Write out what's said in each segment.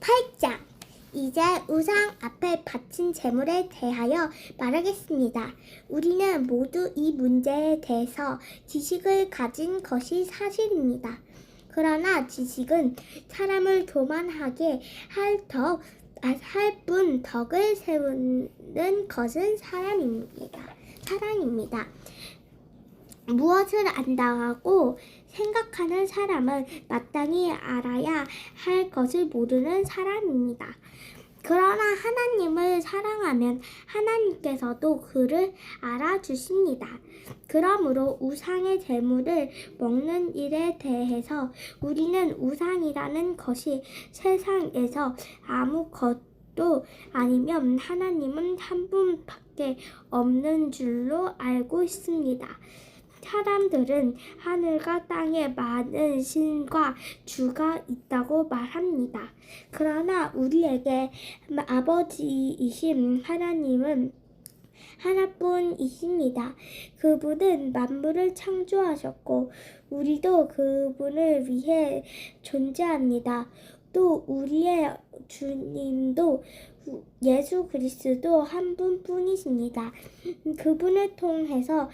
8장. 이제 우상 앞에 바친 제물에 대하여 말하겠습니다. 우리는 모두 이 문제에 대해서 지식을 가진 것이 사실입니다. 그러나 지식은 사람을 교만하게 할 뿐 덕을 세우는 것은 사랑입니다. 무엇을 안다고 생각하는 사람은 마땅히 알아야 할 것을 모르는 사람입니다. 그러나 하나님을 사랑하면 하나님께서도 그를 알아주십니다. 그러므로 우상의 제물을 먹는 일에 대해서 우리는 우상이라는 것이 세상에서 아무것도 아니면 하나님은 한 분밖에 없는 줄로 알고 있습니다. 사람들은 하늘과 땅에 많은 신과 주가 있다고 말합니다. 그러나 우리에게 아버지이신 하나님은 하나뿐이십니다. 그분은 만물을 창조하셨고 우리도 그분을 위해 존재합니다. 또 우리의 주님도 예수 그리스도 한 분뿐이십니다. 그분을 통해서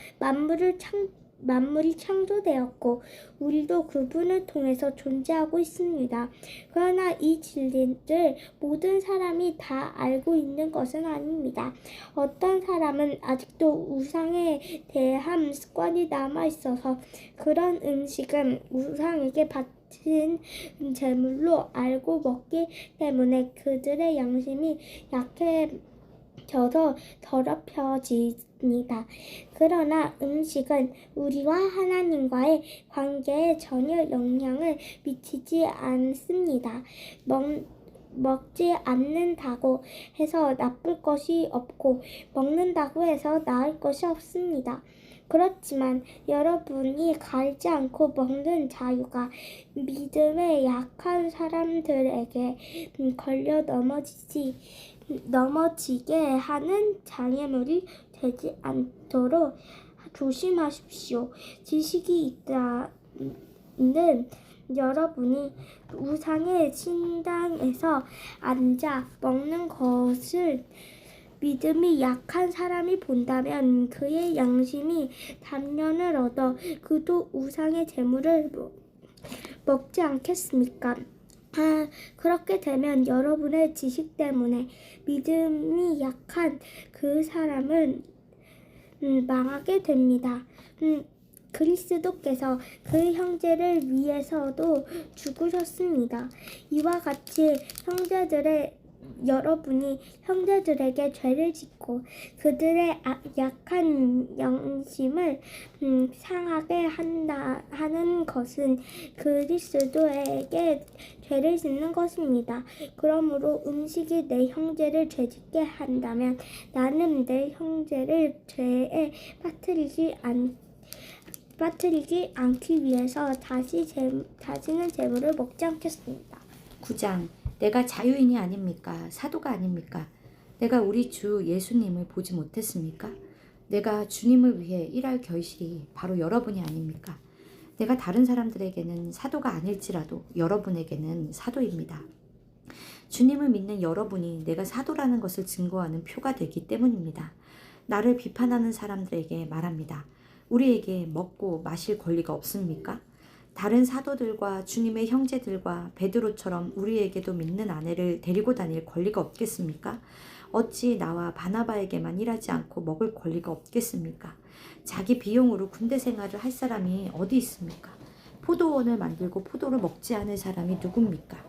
만물이 창조되었고 우리도 그분을 통해서 존재하고 있습니다. 그러나 이 진리를 모든 사람이 다 알고 있는 것은 아닙니다. 어떤 사람은 아직도 우상에 대한 습관이 남아있어서 그런 음식은 우상에게 바친 제물로 알고 먹기 때문에 그들의 양심이 약해져서 더럽혀집니다. 그러나 음식은 우리와 하나님과의 관계에 전혀 영향을 미치지 않습니다. 먹지 않는다고 해서 나쁠 것이 없고 먹는다고 해서 나을 것이 없습니다. 그렇지만 여러분이 가리지 않고 먹는 자유가 믿음에 약한 사람들에게 걸려 넘어지게 하는 장애물이 되지 않도록 조심하십시오. 지식이 있다는 여러분이 우상의 신당에서 앉아 먹는 것을 믿음이 약한 사람이 본다면 그의 양심이 단련을 얻어 그도 우상의 제물을 먹지 않겠습니까? 그렇게 되면 여러분의 지식 때문에 믿음이 약한 그 사람은 망하게 됩니다. 그리스도께서 그 형제를 위해서도 죽으셨습니다. 이와 같이 여러분이 형제들에게 죄를 짓고 그들의 약한 양심을 상하게 하는 것은 그리스도에게 죄를 짓는 것입니다. 그러므로 음식이 내 형제를 죄짓게 한다면 나는 내 형제를 죄에 빠뜨리지 않기 위해서 다시는 제물을 먹지 않겠습니다. 9장. 내가 자유인이 아닙니까? 사도가 아닙니까? 내가 우리 주 예수님을 보지 못했습니까? 내가 주님을 위해 일할 결실이 바로 여러분이 아닙니까? 내가 다른 사람들에게는 사도가 아닐지라도 여러분에게는 사도입니다. 주님을 믿는 여러분이 내가 사도라는 것을 증거하는 표가 되기 때문입니다. 나를 비판하는 사람들에게 말합니다. 우리에게 먹고 마실 권리가 없습니까? 다른 사도들과 주님의 형제들과 베드로처럼 우리에게도 믿는 아내를 데리고 다닐 권리가 없겠습니까? 어찌 나와 바나바에게만 일하지 않고 먹을 권리가 없겠습니까? 자기 비용으로 군대 생활을 할 사람이 어디 있습니까? 포도원을 만들고 포도를 먹지 않을 사람이 누굽니까?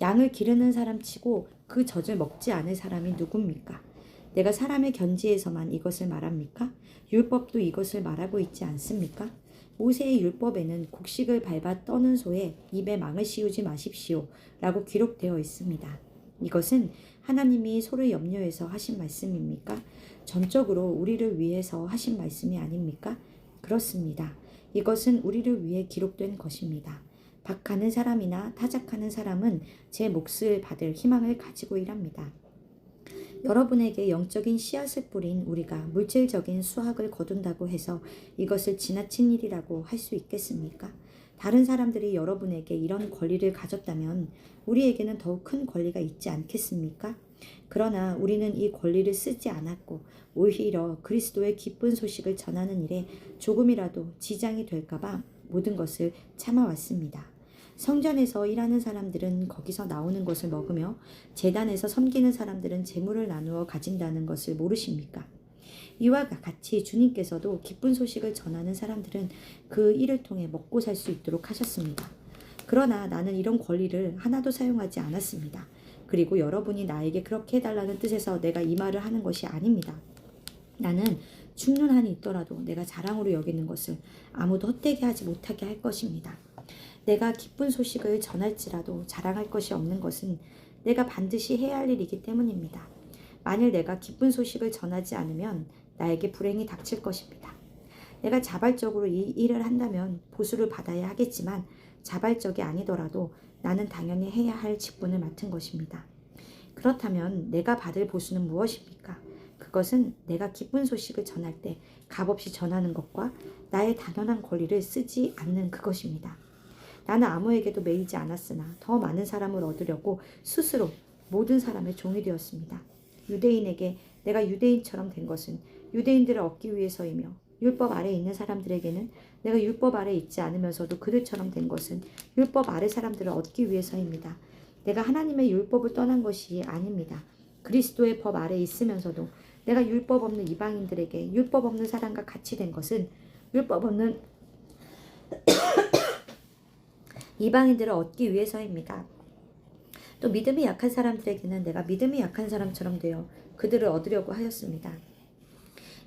양을 기르는 사람 치고 그 젖을 먹지 않을 사람이 누굽니까? 내가 사람의 견지에서만 이것을 말합니까? 율법도 이것을 말하고 있지 않습니까? 모세의 율법에는 곡식을 밟아 떠는 소에 입에 망을 씌우지 마십시오 라고 기록되어 있습니다. 이것은 하나님이 소를 염려해서 하신 말씀입니까? 전적으로 우리를 위해서 하신 말씀이 아닙니까? 그렇습니다. 이것은 우리를 위해 기록된 것입니다. 박하는 사람이나 타작하는 사람은 제 몫을 받을 희망을 가지고 일합니다. 여러분에게 영적인 씨앗을 뿌린 우리가 물질적인 수확을 거둔다고 해서 이것을 지나친 일이라고 할 수 있겠습니까? 다른 사람들이 여러분에게 이런 권리를 가졌다면 우리에게는 더욱 큰 권리가 있지 않겠습니까? 그러나 우리는 이 권리를 쓰지 않았고 오히려 그리스도의 기쁜 소식을 전하는 일에 조금이라도 지장이 될까봐 모든 것을 참아왔습니다. 성전에서 일하는 사람들은 거기서 나오는 것을 먹으며 제단에서 섬기는 사람들은 재물을 나누어 가진다는 것을 모르십니까? 이와 같이 주님께서도 기쁜 소식을 전하는 사람들은 그 일을 통해 먹고 살 수 있도록 하셨습니다. 그러나 나는 이런 권리를 하나도 사용하지 않았습니다. 그리고 여러분이 나에게 그렇게 해달라는 뜻에서 내가 이 말을 하는 것이 아닙니다. 나는 죽는 한이 있더라도 내가 자랑으로 여기는 것을 아무도 헛되게 하지 못하게 할 것입니다. 내가 기쁜 소식을 전할지라도 자랑할 것이 없는 것은 내가 반드시 해야 할 일이기 때문입니다. 만일 내가 기쁜 소식을 전하지 않으면 나에게 불행이 닥칠 것입니다. 내가 자발적으로 이 일을 한다면 보수를 받아야 하겠지만 자발적이 아니더라도 나는 당연히 해야 할 직분을 맡은 것입니다. 그렇다면 내가 받을 보수는 무엇입니까? 그것은 내가 기쁜 소식을 전할 때 값없이 전하는 것과 나의 당연한 권리를 쓰지 않는 그것입니다. 나는 아무에게도 매이지 않았으나 더 많은 사람을 얻으려고 스스로 모든 사람의 종이 되었습니다. 유대인에게 내가 유대인처럼 된 것은 유대인들을 얻기 위해서이며 율법 아래 있는 사람들에게는 내가 율법 아래 있지 않으면서도 그들처럼 된 것은 율법 아래 사람들을 얻기 위해서입니다. 내가 하나님의 율법을 떠난 것이 아닙니다. 그리스도의 법 아래 있으면서도 내가 율법 없는 이방인들에게 율법 없는 사람과 같이 된 것은 율법 없는 이방인들을 얻기 위해서입니다. 또 믿음이 약한 사람들에게는 내가 믿음이 약한 사람처럼 되어 그들을 얻으려고 하였습니다.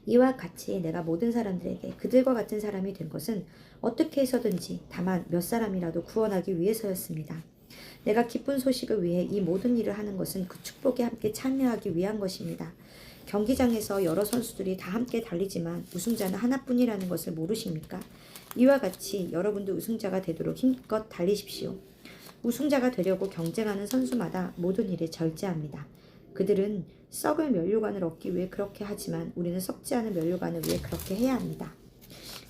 이와 같이 내가 모든 사람들에게 그들과 같은 사람이 된 것은 어떻게 해서든지 다만 몇 사람이라도 구원하기 위해서였습니다. 내가 기쁜 소식을 위해 이 모든 일을 하는 것은 그 축복에 함께 참여하기 위한 것입니다. 경기장에서 여러 선수들이 다 함께 달리지만 우승자는 하나뿐이라는 것을 모르십니까? 이와 같이 여러분도 우승자가 되도록 힘껏 달리십시오. 우승자가 되려고 경쟁하는 선수마다 모든 일에 절제합니다. 그들은 썩을 면류관을 얻기 위해 그렇게 하지만 우리는 썩지 않은 면류관을 위해 그렇게 해야 합니다.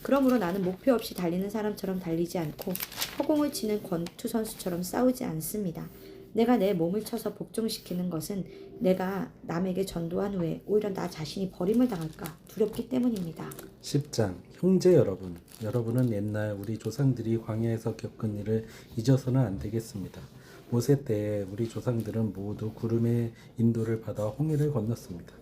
그러므로 나는 목표 없이 달리는 사람처럼 달리지 않고 허공을 치는 권투 선수처럼 싸우지 않습니다. 내가 내 몸을 쳐서 복종시키는 것은 내가 남에게 전도한 후에 오히려 나 자신이 버림을 당할까 두렵기 때문입니다. 10장 형제 여러분, 여러분은 옛날 우리 조상들이 광야에서 겪은 일을 잊어서는 안 되겠습니다. 모세 때에 우리 조상들은 모두 구름의 인도를 받아 홍해를 건넜습니다.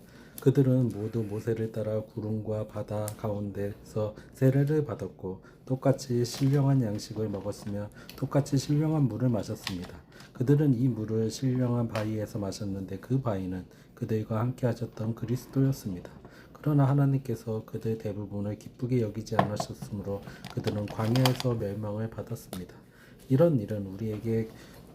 그들은 모두 모세를 따라 구름과 바다 가운데서 세례를 받았고 똑같이 신령한 양식을 먹었으며 똑같이 신령한 물을 마셨습니다. 그들은 이 물을 신령한 바위에서 마셨는데 그 바위는 그들과 함께 하셨던 그리스도였습니다. 그러나 하나님께서 그들 대부분을 기쁘게 여기지 않으셨으므로 그들은 광야에서 멸망을 받았습니다. 이런 일은 우리에게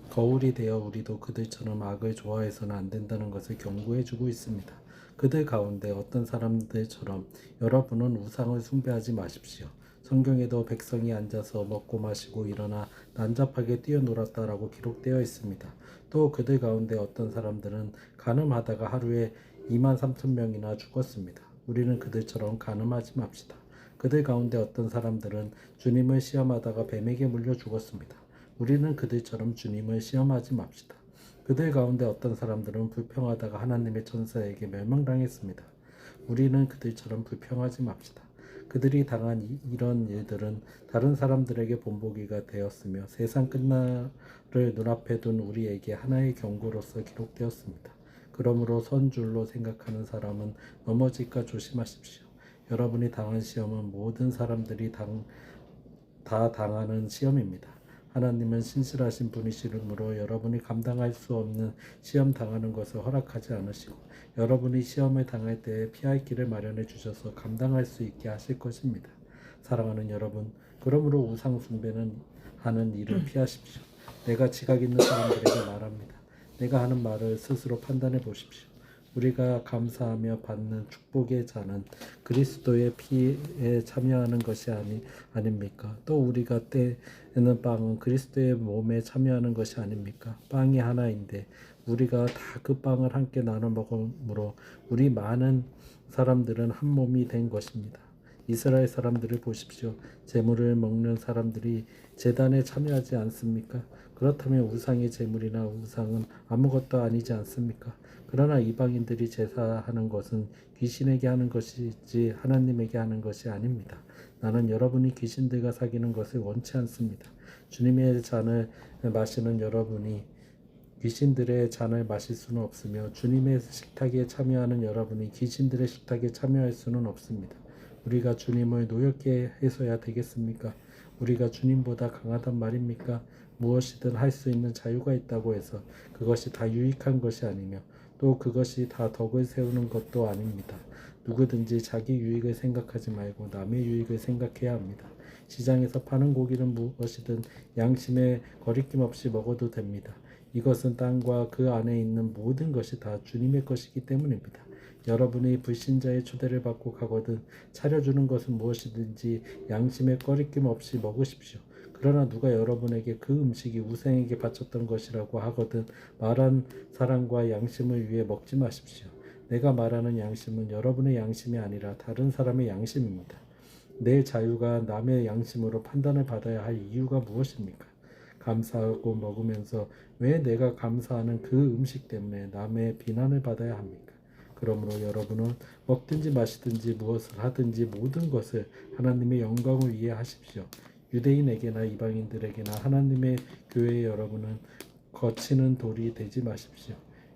거울이 되어 우리도 그들처럼 악을 좋아해서는 안 된다는 것을 경고해주고 있습니다. 그들 가운데 어떤 사람들처럼 여러분은 우상을 숭배하지 마십시오. 성경에도 백성이 앉아서 먹고 마시고 일어나 난잡하게 뛰어놀았다라고 기록되어 있습니다. 또 그들 가운데 어떤 사람들은 간음하다가 하루에 23,000명이나 죽었습니다. 우리는 그들처럼 간음하지 맙시다. 그들 가운데 어떤 사람들은 주님을 시험하다가 뱀에게 물려 죽었습니다. 우리는 그들처럼 주님을 시험하지 맙시다. 그들 가운데 어떤 사람들은 불평하다가 하나님의 천사에게 멸망당했습니다. 우리는 그들처럼 불평하지 맙시다. 그들이 당한 이런 일들은 다른 사람들에게 본보기가 되었으며 세상 끝날을 눈앞에 둔 우리에게 하나의 경고로서 기록되었습니다. 그러므로 선 줄로 생각하는 사람은 넘어질까 조심하십시오. 여러분이 당한 시험은 모든 사람들이 다 당하는 시험입니다. 하나님은 신실하신 분이시므로 여러분이 감당할 수 없는 시험 당하는 것을 허락하지 않으시고 여러분이 시험을 당할 때 피할 길을 마련해 주셔서 감당할 수 있게 하실 것입니다. 사랑하는 여러분, 그러므로 우상 숭배는 하는 일을 피하십시오. 내가 지각 있는 사람들에게 말합니다. 내가 하는 말을 스스로 판단해 보십시오. 우리가 감사하며 받는 축복의 잔은 그리스도의 피에 참여하는 것이 아닙니까? 또 우리가 떼는 빵은 그리스도의 몸에 참여하는 것이 아닙니까? 빵이 하나인데 우리가 다 그 빵을 함께 나눠 먹으므로 우리 많은 사람들은 한 몸이 된 것입니다. 이스라엘 사람들을 보십시오. 제물을 먹는 사람들이 제단에 참여하지 않습니까? 그렇다면 우상의 제물이나 우상은 아무것도 아니지 않습니까? 그러나 이방인들이 제사하는 것은 귀신에게 하는 것이지 하나님에게 하는 것이 아닙니다. 나는 여러분이 귀신들과 사귀는 것을 원치 않습니다. 주님의 잔을 마시는 여러분이 귀신들의 잔을 마실 수는 없으며 주님의 식탁에 참여하는 여러분이 귀신들의 식탁에 참여할 수는 없습니다. 우리가 주님을 노엽게 해서야 되겠습니까? 우리가 주님보다 강하단 말입니까? 무엇이든 할 수 있는 자유가 있다고 해서 그것이 다 유익한 것이 아니며 또 그것이 다 덕을 세우는 것도 아닙니다. 누구든지 자기 유익을 생각하지 말고 남의 유익을 생각해야 합니다. 시장에서 파는 고기는 무엇이든 양심에 거리낌 없이 먹어도 됩니다. 이것은 땅과 그 안에 있는 모든 것이 다 주님의 것이기 때문입니다. 여러분이 불신자의 초대를 받고 가거든 차려주는 것은 무엇이든지 양심에 거리낌 없이 먹으십시오. 그러나 누가 여러분에게 그 음식이 우상에게 바쳤던 것이라고 하거든 말한 사랑과 양심을 위해 먹지 마십시오. 내가 말하는 양심은 여러분의 양심이 아니라 다른 사람의 양심입니다. 내 자유가 남의 양심으로 판단을 받아야 할 이유가 무엇입니까? 감사하고 먹으면서 왜 내가 감사하는 그 음식 때문에 남의 비난을 받아야 합니까? 그러므로 여러분은 먹든지 마시든지 무엇을 하든지 모든 것을 하나님의 영광을 위해 하십시오. 유대인에게나 이방인들에게나 하나님의 교회의 여러분은 거치는 돌이 되지 마십시오.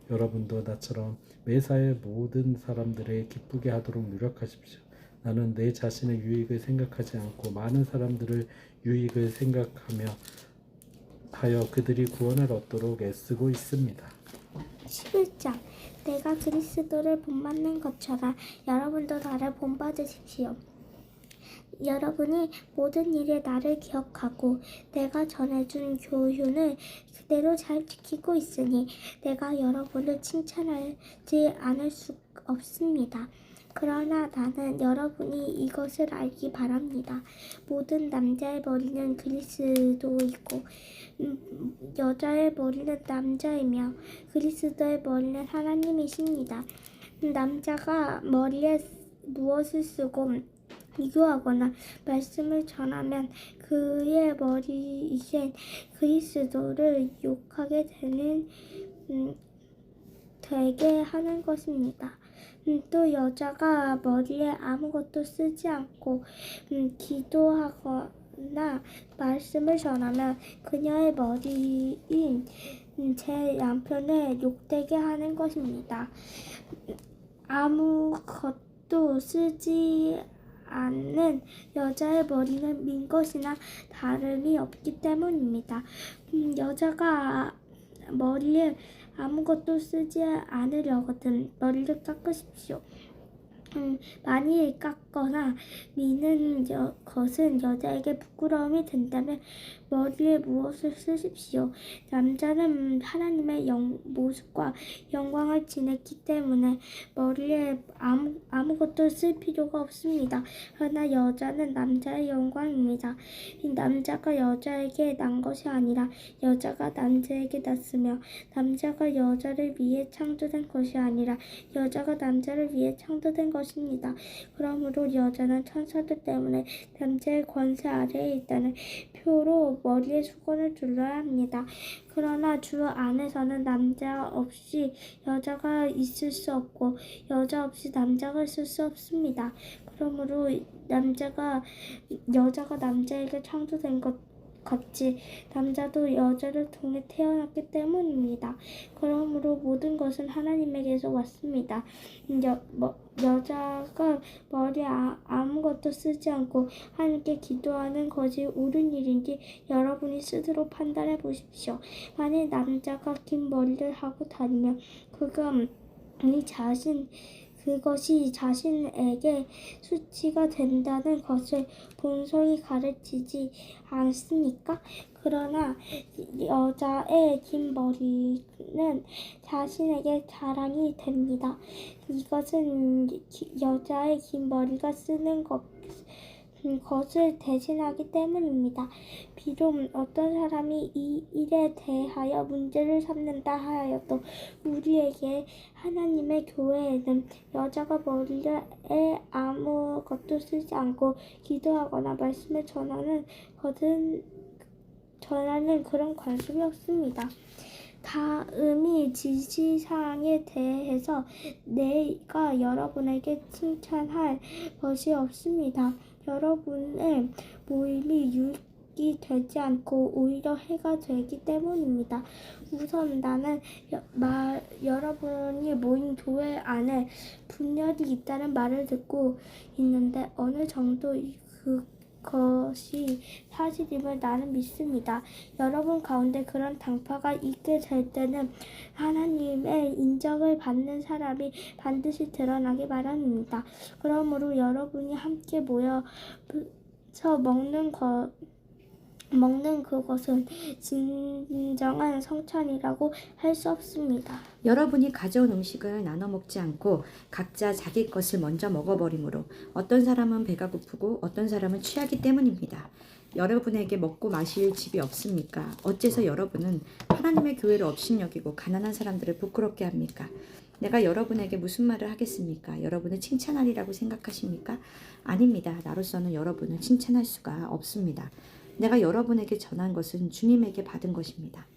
여러분도 나처럼 매사에 모든 사람들을 기쁘게 하도록 노력하십시오. 나는 내 자신의 유익을 생각하지 않고 많은 사람들의 유익을 생각하며 하여 그들이 구원을 얻도록 애쓰고 있습니다. 11장 내가 그리스도를 본받는 것처럼 여러분도 나를 본받으십시오. 여러분이 모든 일에 나를 기억하고 내가 전해준 교훈을 그대로 잘 지키고 있으니 내가 여러분을 칭찬하지 않을 수 없습니다. 그러나 나는 여러분이 이것을 알기 바랍니다. 모든 남자의 머리는 그리스도이고 여자의 머리는 남자이며 그리스도의 머리는 하나님이십니다. 남자가 머리에 무엇을 쓰고 비교하거나 말씀을 전하면 그의 머리이신 그리스도를 욕하게 되게 하는 것입니다. 또 여자가 머리에 아무것도 쓰지 않고 기도하거나 말씀을 전하면 그녀의 머리인 제 남편을 욕되게 하는 것입니다. 아무것도 쓰지 않는 여자의 머리는 민 것이나 다름이 없기 때문입니다. 여자가 머리에 아무것도 쓰지 않으려거든 머리를 깎으십시오. 만일 깎거나 미는 것은 여자에게 부끄러움이 된다면 머리에 무엇을 쓰십시오. 남자는 하나님의 모습과 영광을 지냈기 때문에 머리에 아무것도 쓸 필요가 없습니다. 그러나 여자는 남자의 영광입니다. 남자가 여자에게 난 것이 아니라 여자가 남자에게 났으며 남자가 여자를 위해 창조된 것이 아니라 여자가 남자를 위해 창조된 것입니다. 그러므로 여자는 천사들 때문에 남자의 권세 아래에 있다는 표로 머리에 수건을 둘러야 합니다. 그러나 주 안에서는 남자 없이 여자가 있을 수 없고 여자 없이 남자가 있을 수 없습니다. 그러므로 여자가 남자에게 창조된 것 같이 남자도 여자를 통해 태어났기 때문입니다. 그러므로 모든 것은 하나님에게서 왔습니다. 여자가 머리에 아무것도 쓰지 않고 하나님께 기도하는 것이 옳은 일인지 여러분이 스스로 판단해 보십시오. 만일 남자가 긴 머리를 하고 다니면 그것이 자신에게 수치가 된다는 것을 본성이 가르치지 않습니까? 그러나 여자의 긴 머리는 자신에게 자랑이 됩니다. 이것은 여자의 긴 머리가 쓰는 것을 대신하기 때문입니다. 비록 어떤 사람이 이 일에 대하여 문제를 삼는다 하여도 우리에게 하나님의 교회에는 여자가 머리에 아무것도 쓰지 않고 기도하거나 말씀을 전하는 그런 관습이 없습니다. 다음이 지시사항에 대해서 내가 여러분에게 칭찬할 것이 없습니다. 여러분의 모임이 유익이 되지 않고 오히려 해가 되기 때문입니다. 우선 나는 여러분이 모인 교회 안에 분열이 있다는 말을 듣고 있는데 어느 정도 그것이 사실임을 나는 믿습니다. 여러분 가운데 그런 당파가 있게 될 때는 하나님의 인정을 받는 사람이 반드시 드러나기 마련입니다. 그러므로 여러분이 함께 모여서 먹는 그것은 진정한 성찬이라고 할 수 없습니다. 여러분이 가져온 음식을 나눠 먹지 않고 각자 자기 것을 먼저 먹어버리므로 어떤 사람은 배가 고프고 어떤 사람은 취하기 때문입니다. 여러분에게 먹고 마실 집이 없습니까? 어째서 여러분은 하나님의 교회를 업신여기고 가난한 사람들을 부끄럽게 합니까? 내가 여러분에게 무슨 말을 하겠습니까? 여러분을 칭찬하리라고 생각하십니까? 아닙니다. 나로서는 여러분을 칭찬할 수가 없습니다. 내가 여러분에게 전한 것은 주님에게 받은 것입니다.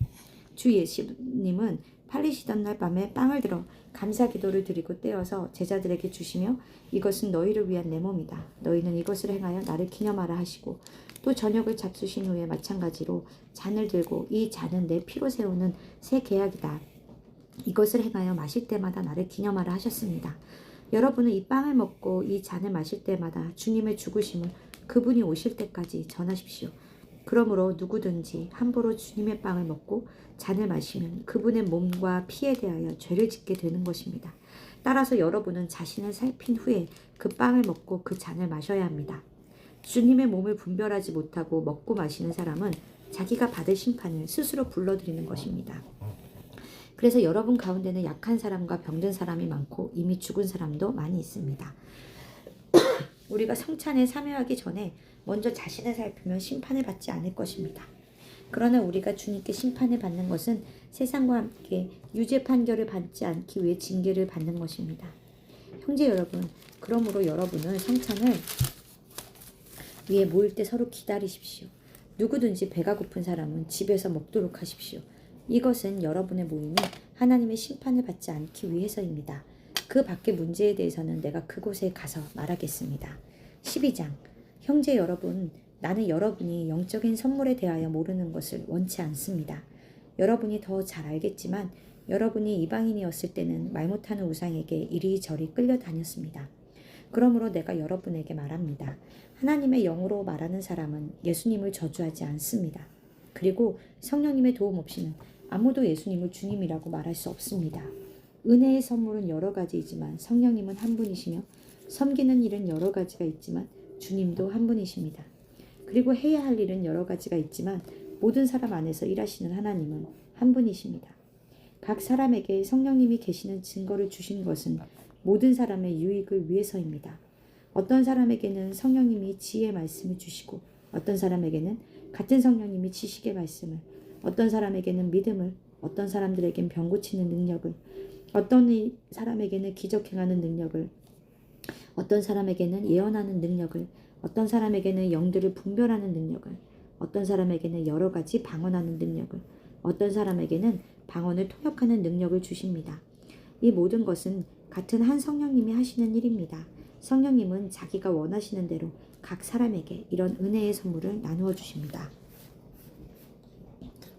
주 예수님은 팔리시던 날 밤에 빵을 들어 감사 기도를 드리고 떼어서 제자들에게 주시며 이것은 너희를 위한 내 몸이다. 너희는 이것을 행하여 나를 기념하라 하시고 또 저녁을 잡수신 후에 마찬가지로 잔을 들고 이 잔은 내 피로 세우는 새 계약이다. 이것을 행하여 마실 때마다 나를 기념하라 하셨습니다. 여러분은 이 빵을 먹고 이 잔을 마실 때마다 주님의 죽으심을 그분이 오실 때까지 전하십시오. 그러므로 누구든지 함부로 주님의 빵을 먹고 잔을 마시면 그분의 몸과 피에 대하여 죄를 짓게 되는 것입니다. 따라서 여러분은 자신을 살핀 후에 그 빵을 먹고 그 잔을 마셔야 합니다. 주님의 몸을 분별하지 못하고 먹고 마시는 사람은 자기가 받을 심판을 스스로 불러들이는 것입니다. 그래서 여러분 가운데는 약한 사람과 병든 사람이 많고 이미 죽은 사람도 많이 있습니다. 우리가 성찬에 참여하기 전에 먼저 자신을 살피면 심판을 받지 않을 것입니다. 그러나 우리가 주님께 심판을 받는 것은 세상과 함께 유죄 판결을 받지 않기 위해 징계를 받는 것입니다. 형제 여러분, 그러므로 여러분은 성찬을 위해 모일 때 서로 기다리십시오. 누구든지 배가 고픈 사람은 집에서 먹도록 하십시오. 이것은 여러분의 모임이 하나님의 심판을 받지 않기 위해서입니다. 그 밖의 문제에 대해서는 내가 그곳에 가서 말하겠습니다. 12장 형제 여러분, 나는 여러분이 영적인 선물에 대하여 모르는 것을 원치 않습니다. 여러분이 더 잘 알겠지만 여러분이 이방인이었을 때는 말 못하는 우상에게 이리저리 끌려다녔습니다. 그러므로 내가 여러분에게 말합니다. 하나님의 영으로 말하는 사람은 예수님을 저주하지 않습니다. 그리고 성령님의 도움 없이는 아무도 예수님을 주님이라고 말할 수 없습니다. 은혜의 선물은 여러 가지이지만 성령님은 한 분이시며 섬기는 일은 여러 가지가 있지만 주님도 한 분이십니다. 그리고 해야 할 일은 여러 가지가 있지만 모든 사람 안에서 일하시는 하나님은 한 분이십니다. 각 사람에게 성령님이 계시는 증거를 주신 것은 모든 사람의 유익을 위해서입니다. 어떤 사람에게는 성령님이 지혜의 말씀을 주시고 어떤 사람에게는 같은 성령님이 지식의 말씀을, 어떤 사람에게는 믿음을, 어떤 사람들에겐 병 고치는 능력을, 어떤 사람에게는 기적 행하는 능력을, 어떤 사람에게는 예언하는 능력을, 어떤 사람에게는 영들을 분별하는 능력을, 어떤 사람에게는 여러 가지 방언하는 능력을, 어떤 사람에게는 방언을 통역하는 능력을 주십니다. 이 모든 것은 같은 한 성령님이 하시는 일입니다. 성령님은 자기가 원하시는 대로 각 사람에게 이런 은혜의 선물을 나누어 주십니다.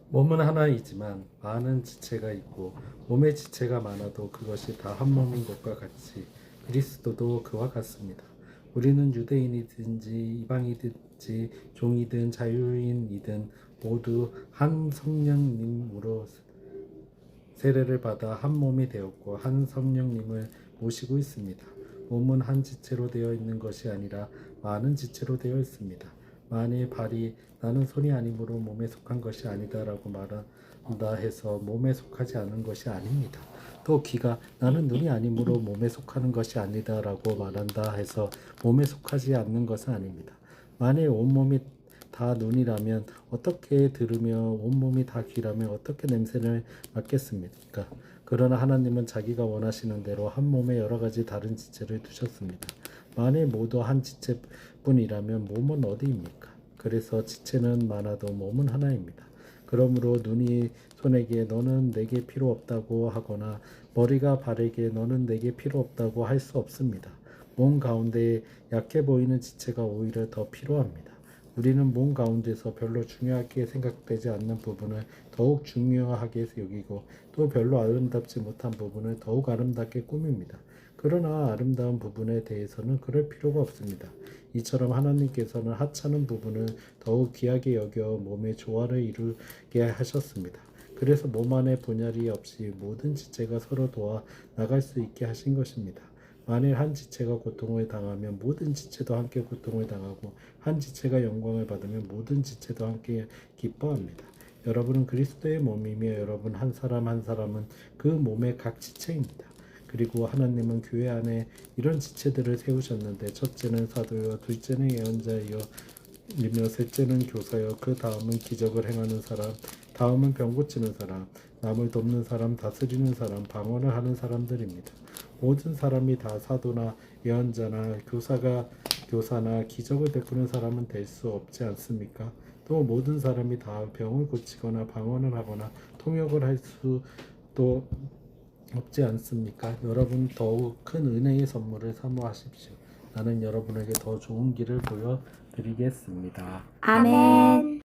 몸은 하나이지만 많은 지체가 있고 몸의 지체가 많아도 그것이 다 한 몸인 것과 같이 그리스도도 그와 같습니다. 우리는 유대인이든지 이방이든지 종이든 자유인이든 모두 한 성령님으로 세례를 받아 한 몸이 되었고 한 성령님을 모시고 있습니다. 몸은 한 지체로 되어 있는 것이 아니라 많은 지체로 되어 있습니다. 만일 발이 나는 손이 아니므로 몸에 속한 것이 아니다라고 말한다 해서 몸에 속하지 않은 것이 아닙니다. 또 귀가 나는 눈이 아니므로 몸에 속하는 것이 아니다라고 말한다 해서 몸에 속하지 않는 것은 아닙니다. 만일 온몸이 다 눈이라면 어떻게 들으며 온몸이 다 귀라면 어떻게 냄새를 맡겠습니까? 그러나 하나님은 자기가 원하시는 대로 한 몸에 여러 가지 다른 지체를 두셨습니다. 만일 모두 한 지체뿐이라면 몸은 어디입니까? 그래서 지체는 많아도 몸은 하나입니다. 그러므로 눈이 손에게 너는 내게 필요 없다고 하거나 머리가 발에게 너는 내게 필요 없다고 할 수 없습니다. 몸 가운데 약해 보이는 지체가 오히려 더 필요합니다. 우리는 몸 가운데서 별로 중요하게 생각되지 않는 부분을 더욱 중요하게 여기고 또 별로 아름답지 못한 부분을 더욱 아름답게 꾸밉니다. 그러나 아름다운 부분에 대해서는 그럴 필요가 없습니다. 이처럼 하나님께서는 하찮은 부분을 더욱 귀하게 여겨 몸의 조화를 이루게 하셨습니다. 그래서 몸 안에 분열이 없이 모든 지체가 서로 도와 나갈 수 있게 하신 것입니다. 만일 한 지체가 고통을 당하면 모든 지체도 함께 고통을 당하고 한 지체가 영광을 받으면 모든 지체도 함께 기뻐합니다. 여러분은 그리스도의 몸이며 여러분 한 사람 한 사람은 그 몸의 각 지체입니다. 그리고 하나님은 교회 안에 이런 지체들을 세우셨는데 첫째는 사도요, 둘째는 예언자이요, 셋째는 교사요, 그 다음은 기적을 행하는 사람, 다음은 병 고치는 사람, 남을 돕는 사람, 다스리는 사람, 방언을 하는 사람들입니다. 모든 사람이 다 사도나 예언자나 교사나 기적을 베푸는 사람은 될 수 없지 않습니까? 또 모든 사람이 다 병을 고치거나 방언을 하거나 통역을 할 수도 없지 않습니까? 여러분 더욱 큰 은혜의 선물을 사모하십시오. 나는 여러분에게 더 좋은 길을 보여드리겠습니다. 아멘. 아멘.